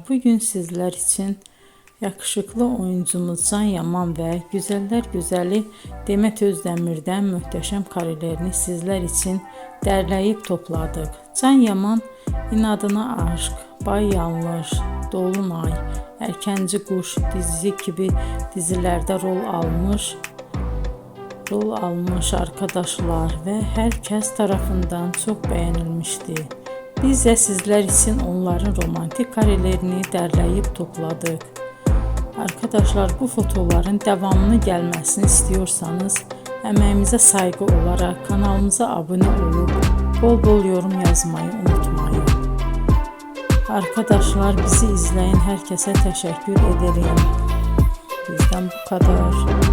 bugün sizler için yakışıklı oyuncumuz Can Yaman ve güzeller güzeli Demet Özdemir'den muhteşem karelerini sizler için derleyip topladık. Can Yaman İnadına Aşk, Bay Yanlış, Dolunay, Erkenci Kuş dizi gibi dizilerde rol almış arkadaşlar ve herkes tarafından çok beğenilmişti. Biz de sizler için onların romantik karelerini derleyip topladık. Arkadaşlar, bu fotoların devamını gelmesini istiyorsanız emeğimize saygı olarak kanalımıza abone olup bol bol yorum yazmayı unutmayın. Arkadaşlar, bizi izleyen herkese teşekkür ederim. Bizden bu kadar.